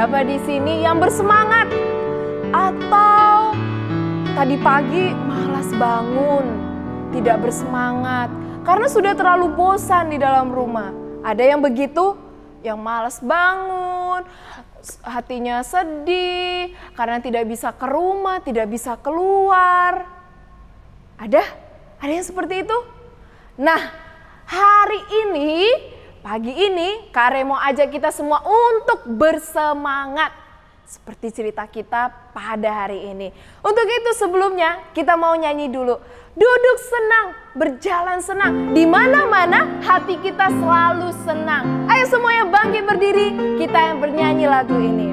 Siapa di sini yang bersemangat? Atau tadi pagi malas bangun, tidak bersemangat karena sudah terlalu bosan di dalam rumah? Ada yang begitu, yang malas bangun, hatinya sedih karena tidak bisa ke rumah, tidak bisa keluar. Ada yang seperti itu? Nah, hari ini, pagi ini, Kak Re mau ajak kita semua untuk bersemangat. Seperti cerita kita pada hari ini. Untuk itu sebelumnya kita mau nyanyi dulu. Duduk senang, berjalan senang. Di mana-mana hati kita selalu senang. Ayo semuanya bangkit berdiri, kita yang bernyanyi lagu ini.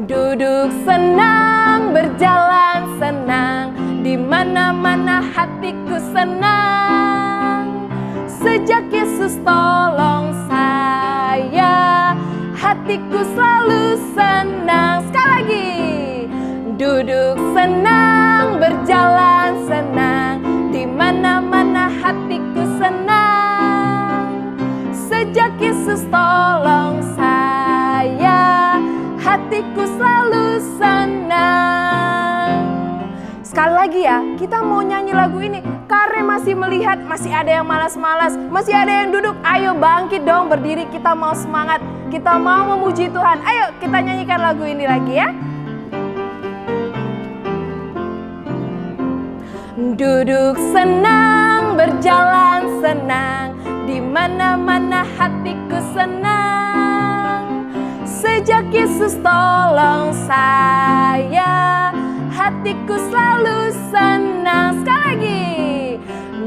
Duduk senang, berjalan senang. Di mana-mana hatiku senang. Sejak Yesus tolong saya, hatiku selalu senang. Sekali lagi. Duduk senang, berjalan senang. Di mana-mana hatiku senang. Sejak Yesus tolong saya, hatiku selalu senang. Sekali lagi ya, kita mau nyanyi lagu ini. Kak Re masih melihat, masih ada yang malas-malas, masih ada yang duduk. Ayo bangkit dong, berdiri, kita mau semangat. Kita mau memuji Tuhan. Ayo kita nyanyikan lagu ini lagi ya. Duduk senang, berjalan senang. Di mana-mana hatiku senang. Sejak Yesus tolong saya, hatiku selalu senang. Sekali lagi.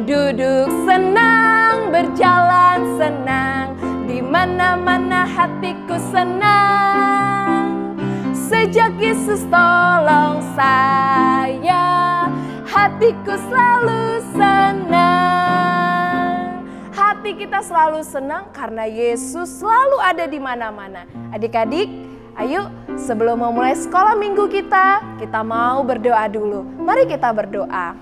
Duduk senang, berjalan senang. Di mana-mana hatiku senang. Sejak Yesus tolong saya, hatiku selalu senang. Hati kita selalu senang karena Yesus selalu ada di mana-mana. Adik-adik, ayo sebelum memulai sekolah minggu kita mau berdoa dulu. Mari kita berdoa.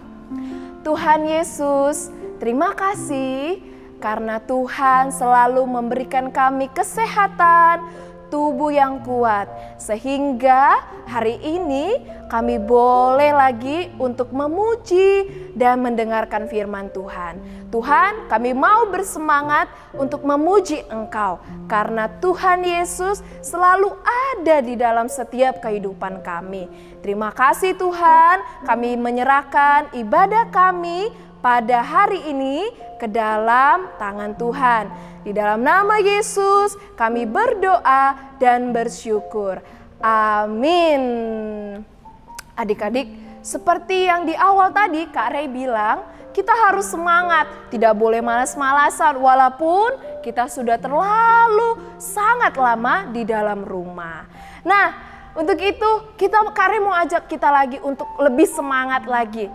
Tuhan Yesus, terima kasih karena Tuhan selalu memberikan kami kesehatan, tubuh yang kuat. Sehingga hari ini kami boleh lagi untuk memuji dan mendengarkan firman Tuhan. Tuhan, kami mau bersemangat untuk memuji Engkau. Karena Tuhan Yesus selalu ada di dalam setiap kehidupan kami. Terima kasih Tuhan, kami menyerahkan ibadah kami pada hari ini ke dalam tangan Tuhan. Di dalam nama Yesus kami berdoa dan bersyukur. Amin. Adik-adik, seperti yang di awal tadi Kak Re bilang, kita harus semangat, tidak boleh malas-malasan walaupun kita sudah terlalu sangat lama di dalam rumah. Nah, untuk itu Kak Re mau ajak kita lagi untuk lebih semangat lagi.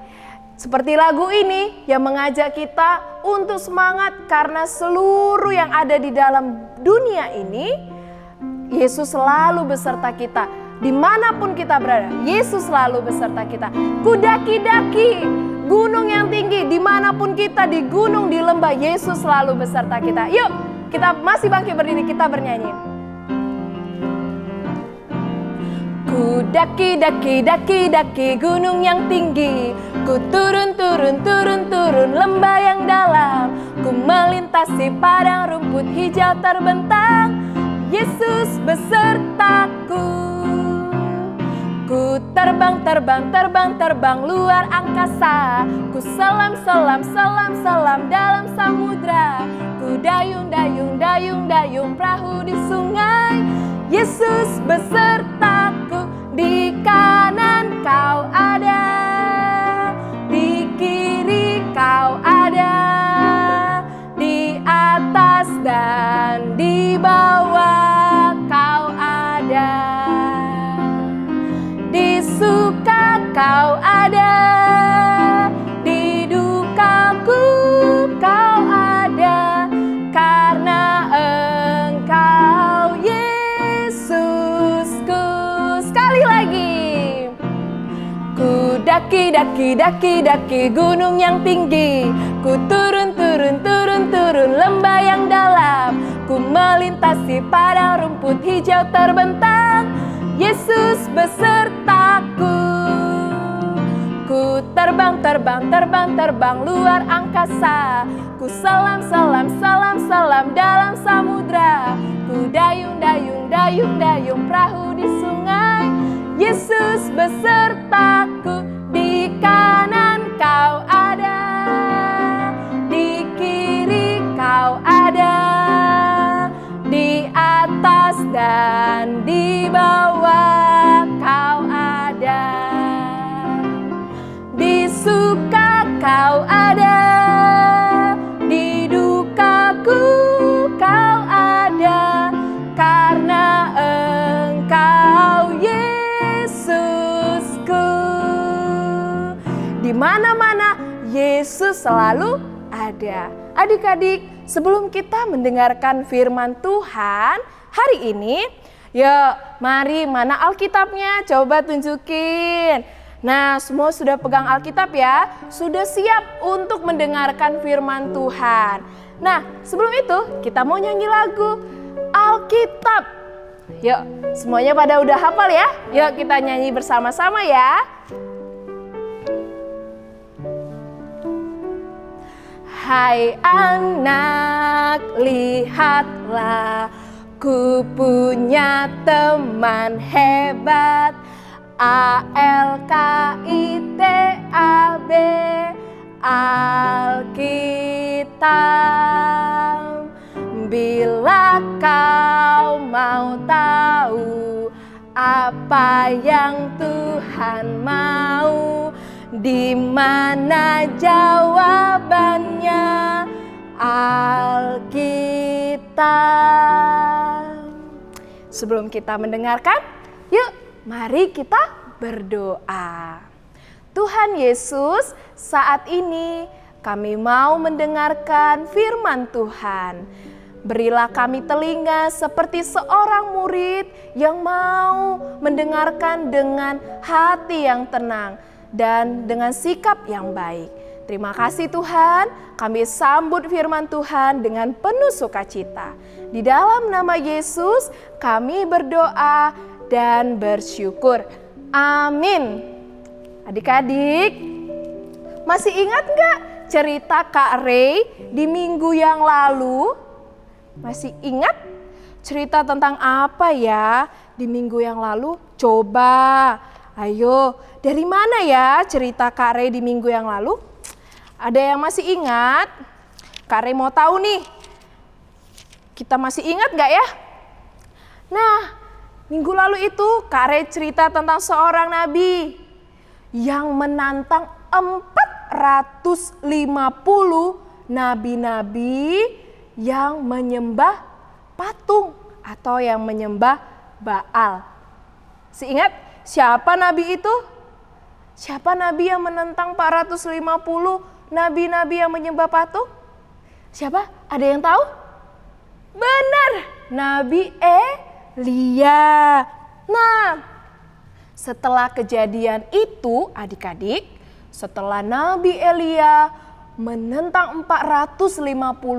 Seperti lagu ini yang mengajak kita untuk semangat karena seluruh yang ada di dalam dunia ini, Yesus selalu beserta kita. Dimanapun kita berada, Yesus selalu beserta kita. Ku daki-daki gunung yang tinggi, dimanapun kita, di gunung, di lembah, Yesus selalu beserta kita. Yuk, kita masih bangkit berdiri, kita bernyanyi. Ku daki-daki gunung yang tinggi. Ku turun lembah yang dalam. Ku melintasi padang rumput hijau terbentang. Yesus besertaku. Ku terbang luar angkasa. Ku selam dalam samudra. Ku dayung perahu di sungai. Yesus besertaku. Di kanan kau ada, di kiri kau ada, di atas dan di bawah kau ada, di suka kau ada, di dukaku kau ada, karena Engkau Yesusku. Sekali lagi. Ku daki gunung yang tinggi. Ku turun lembah yang dalam. Ku Ku melintasi padang rumput hijau terbentang, Yesus besertaku. Ku terbang, terbang, terbang, terbang luar angkasa. Ku salam, salam, salam, salam dalam samudra. Ku dayung, dayung, dayung, dayung perahu di sungai. Yesus besertaku. Di kanan kau ada, di kiri kau ada, di atas dan di bawah kau ada, di suka kau ada, di dukaku kau ada, karena Engkau Yesusku. Di mana-mana Yesus selalu ada. Adik-adik, sebelum kita mendengarkan firman Tuhan hari ini, yuk mari mana Alkitabnya? Coba tunjukin. Nah, semua sudah pegang Alkitab ya? Sudah siap untuk mendengarkan firman Tuhan. Nah, sebelum itu kita mau nyanyi lagu Alkitab. Yuk, semuanya pada udah hafal ya? Yuk kita nyanyi bersama-sama ya. Hai anak, lihatlah, ku punya teman hebat. ALKITAB, Alkitab. Bila kau mau tahu apa yang Tuhan mau, di mana jawabannya? Alkitab. Sebelum kita mendengarkan, yuk mari kita berdoa. Tuhan Yesus, saat ini kami mau mendengarkan firman Tuhan. Berilah kami telinga seperti seorang murid yang mau mendengarkan dengan hati yang tenang dan dengan sikap yang baik. Terima kasih Tuhan, kami sambut firman Tuhan dengan penuh sukacita. Di dalam nama Yesus kami berdoa dan bersyukur. Amin. Adik-adik, masih ingat nggak cerita Kak Ray di minggu yang lalu? Masih ingat cerita tentang apa ya di minggu yang lalu? Coba, ayo, dari mana ya cerita Kak Ray di minggu yang lalu? Ada yang masih ingat? Kak Ray mau tahu nih, kita masih ingat nggak ya? Nah, minggu lalu itu Kak Ray cerita tentang seorang nabi yang menantang 450 nabi-nabi yang menyembah patung atau yang menyembah Baal. Seingat siapa nabi itu? Siapa nabi yang menentang 450 nabi-nabi yang menyembah patung? Siapa? Ada yang tahu? Benar, Nabi Elia. Nah, setelah kejadian itu adik-adik, setelah Nabi Elia menentang 450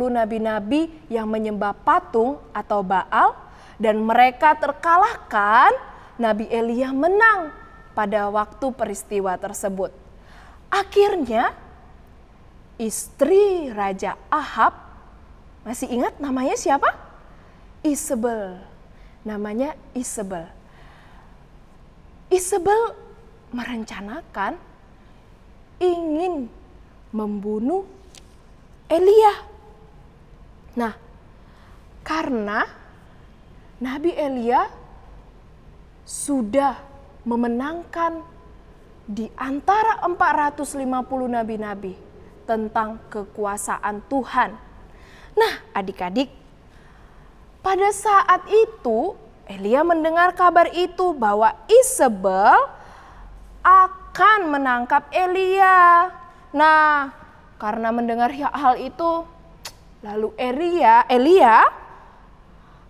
nabi-nabi yang menyembah patung atau Baal dan mereka terkalahkan, Nabi Elia menang pada waktu peristiwa tersebut. Akhirnya istri Raja Ahab, masih ingat namanya siapa? Isabel. Namanya Isabel. Isabel merencanakan ingin membunuh Elia. Nah, karena Nabi Elia sudah memenangkan di antara 450 nabi-nabi tentang kekuasaan Tuhan. Nah, adik-adik, pada saat itu Elia mendengar kabar itu bahwa Isabel akan menangkap Elia. Nah, karena mendengar hal itu, lalu Elia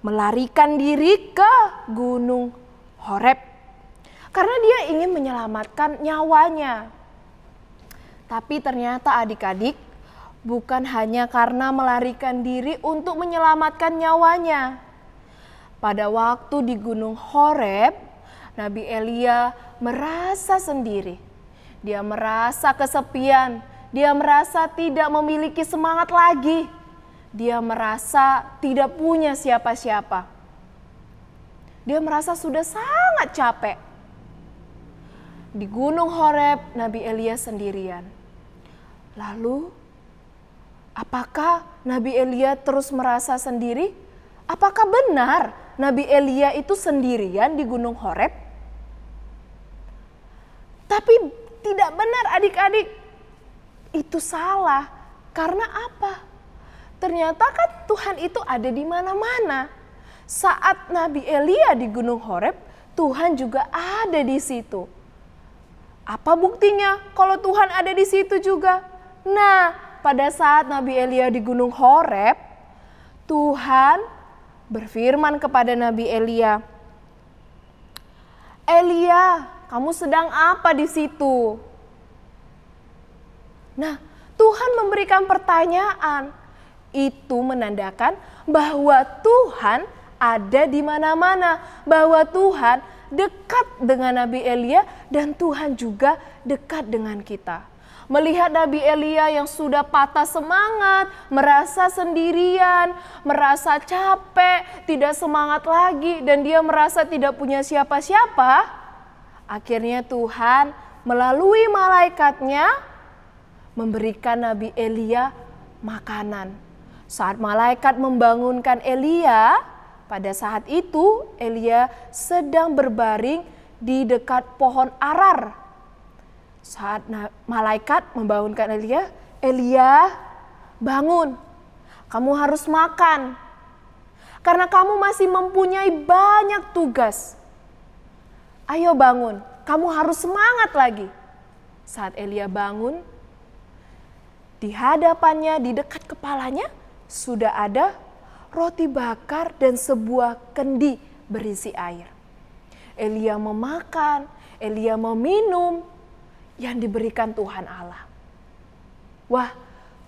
melarikan diri ke Gunung Horeb karena dia ingin menyelamatkan nyawanya. Tapi ternyata adik-adik, bukan hanya karena melarikan diri untuk menyelamatkan nyawanya. Pada waktu di Gunung Horeb, Nabi Elia merasa sendiri. Dia merasa kesepian, dia merasa tidak memiliki semangat lagi. Dia merasa tidak punya siapa-siapa. Dia merasa sudah sangat capek. Di Gunung Horeb, Nabi Elia sendirian. Lalu, apakah Nabi Elia terus merasa sendiri? Apakah benar Nabi Elia itu sendirian di Gunung Horeb? Tapi tidak benar adik-adik. Itu salah. Karena apa? Ternyata kan Tuhan itu ada di mana-mana. Saat Nabi Elia di Gunung Horeb, Tuhan juga ada di situ. Apa buktinya kalau Tuhan ada di situ juga? Nah, pada saat Nabi Elia di Gunung Horeb, Tuhan berfirman kepada Nabi Elia, "Elia, kamu sedang apa di situ?" Nah, Tuhan memberikan pertanyaan. Itu menandakan bahwa Tuhan ada di mana-mana, bahwa Tuhan dekat dengan Nabi Elia dan Tuhan juga dekat dengan kita. Melihat Nabi Elia yang sudah patah semangat, merasa sendirian, merasa capek, tidak semangat lagi, dan dia merasa tidak punya siapa-siapa, akhirnya Tuhan melalui malaikatnya memberikan Nabi Elia makanan. Saat malaikat membangunkan Elia, pada saat itu Elia sedang berbaring di dekat pohon arar. Saat malaikat membangunkan Elia, "Elia, bangun, kamu harus makan. Karena kamu masih mempunyai banyak tugas. Ayo bangun, kamu harus semangat lagi." Saat Elia bangun, di hadapannya, di dekat kepalanya, sudah ada roti bakar dan sebuah kendi berisi air. Elia memakan, Elia meminum yang diberikan Tuhan Allah. Wah,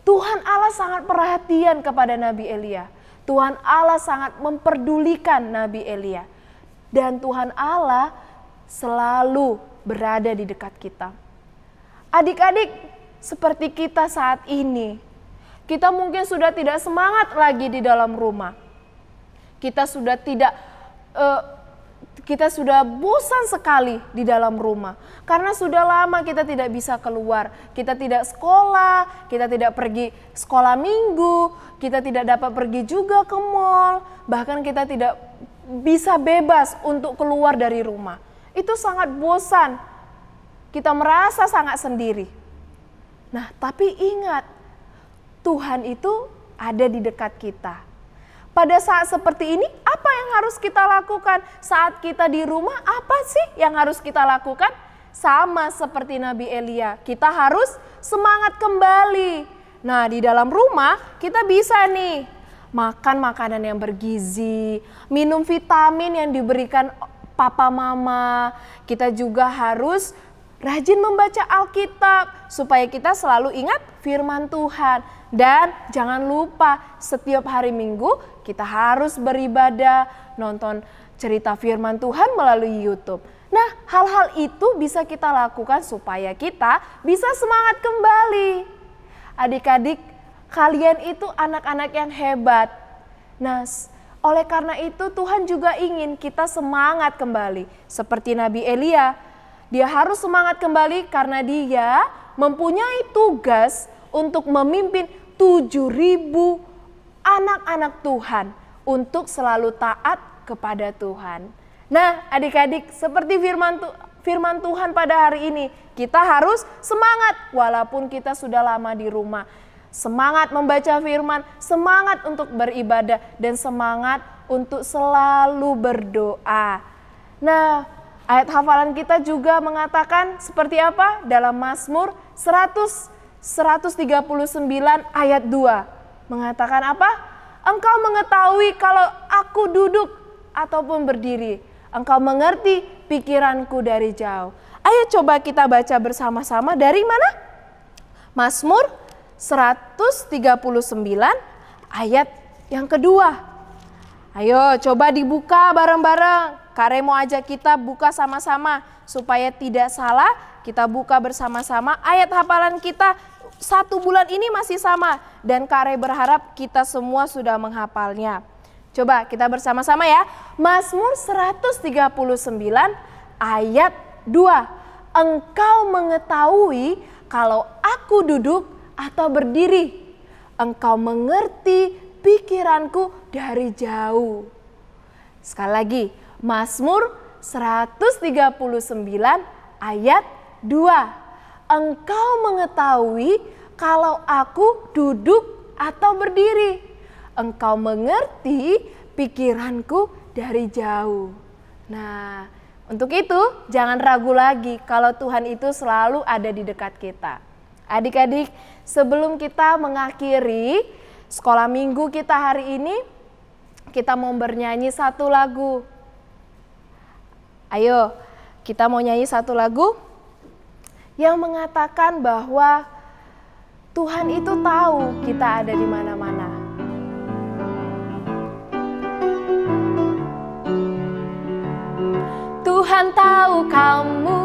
Tuhan Allah sangat perhatian kepada Nabi Elia. Tuhan Allah sangat memperdulikan Nabi Elia. Dan Tuhan Allah selalu berada di dekat kita. Adik-adik, seperti kita saat ini, kita mungkin sudah tidak semangat lagi di dalam rumah. Kita sudah bosan sekali di dalam rumah. Karena sudah lama kita tidak bisa keluar. Kita tidak sekolah, kita tidak pergi sekolah minggu, kita tidak dapat pergi juga ke mall. Bahkan kita tidak bisa bebas untuk keluar dari rumah. Itu sangat bosan. Kita merasa sangat sendiri. Nah, tapi ingat, Tuhan itu ada di dekat kita. Pada saat seperti ini, apa yang harus kita lakukan? Saat kita di rumah, apa sih yang harus kita lakukan? Sama seperti Nabi Elia, kita harus semangat kembali. Nah, di dalam rumah kita bisa nih makan makanan yang bergizi, minum vitamin yang diberikan papa mama. Kita juga harus rajin membaca Alkitab supaya kita selalu ingat firman Tuhan. Dan jangan lupa setiap hari Minggu kita harus beribadah, nonton cerita firman Tuhan melalui YouTube. Nah, hal-hal itu bisa kita lakukan supaya kita bisa semangat kembali. Adik-adik, kalian itu anak-anak yang hebat. Nah, oleh karena itu Tuhan juga ingin kita semangat kembali. Seperti Nabi Elia, dia harus semangat kembali karena dia mempunyai tugas untuk memimpin 7.000 anak-anak Tuhan untuk selalu taat kepada Tuhan. Nah, adik-adik, seperti firman Tuhan pada hari ini, kita harus semangat walaupun kita sudah lama di rumah. Semangat membaca firman, semangat untuk beribadah, dan semangat untuk selalu berdoa. Nah, ayat hafalan kita juga mengatakan seperti apa? Dalam Mazmur 139 ayat 2 mengatakan apa? Engkau mengetahui kalau aku duduk ataupun berdiri. Engkau mengerti pikiranku dari jauh. Ayo coba kita baca bersama-sama dari mana? Mazmur 139 ayat yang kedua. Ayo coba dibuka bareng-bareng. Kak Re mau ajak kita buka sama-sama supaya tidak salah. Kita buka bersama-sama ayat hafalan kita 1 bulan ini masih sama. Dan Kak Re berharap kita semua sudah menghafalnya. Coba kita bersama-sama ya. Mazmur 139 ayat 2. Engkau mengetahui kalau aku duduk atau berdiri. Engkau mengerti pikiranku dari jauh. Sekali lagi, Mazmur 139 ayat 2. Engkau mengetahui kalau aku duduk atau berdiri. Engkau mengerti pikiranku dari jauh. Nah, untuk itu jangan ragu lagi kalau Tuhan itu selalu ada di dekat kita. Adik-adik, sebelum kita mengakhiri sekolah minggu kita hari ini, kita mau bernyanyi satu lagu. Ayo, kita mau nyanyi satu lagu yang mengatakan bahwa Tuhan itu tahu kita ada di mana-mana. Tuhan tahu kamu,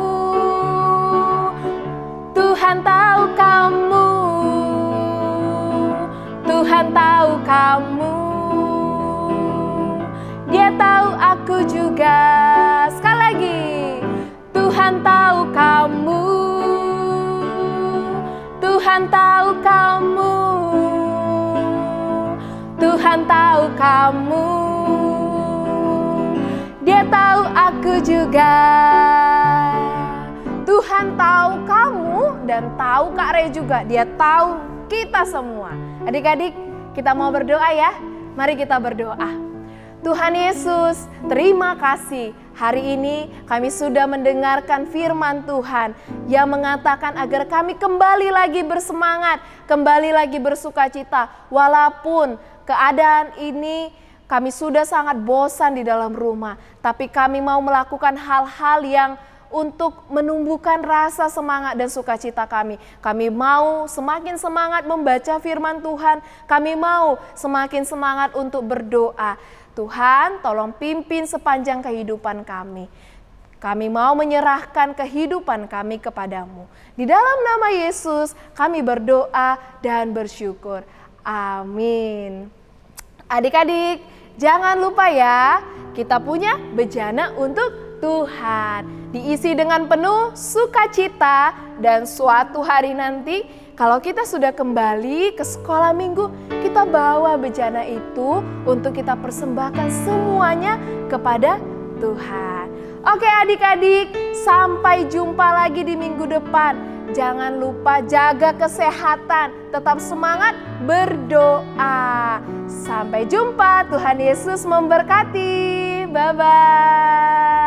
Tuhan tahu kamu, Tuhan tahu kamu. Dia tahu aku juga. Sekali lagi, Tuhan tahu kamu, Tuhan tahu kamu, Tuhan tahu kamu. Dia tahu aku juga. Tuhan tahu kamu dan tahu Kak Re juga. Dia tahu kita semua. Adik-adik, kita mau berdoa ya. Mari kita berdoa. Tuhan Yesus, terima kasih. Hari ini kami sudah mendengarkan firman Tuhan yang mengatakan agar kami kembali lagi bersemangat, kembali lagi bersukacita. Walaupun keadaan ini kami sudah sangat bosan di dalam rumah, tapi kami mau melakukan hal-hal yang untuk menumbuhkan rasa semangat dan sukacita kami. Kami mau semakin semangat membaca firman Tuhan, kami mau semakin semangat untuk berdoa. Tuhan, tolong pimpin sepanjang kehidupan kami. Kami mau menyerahkan kehidupan kami kepadamu. Di dalam nama Yesus kami berdoa dan bersyukur. Amin. Adik-adik, jangan lupa ya, kita punya bejana untuk Tuhan. Diisi dengan penuh sukacita dan suatu hari nanti kalau kita sudah kembali ke sekolah minggu, kita bawa bejana itu untuk kita persembahkan semuanya kepada Tuhan. Oke adik-adik, sampai jumpa lagi di minggu depan. Jangan lupa jaga kesehatan, tetap semangat berdoa. Sampai jumpa, Tuhan Yesus memberkati. Bye-bye.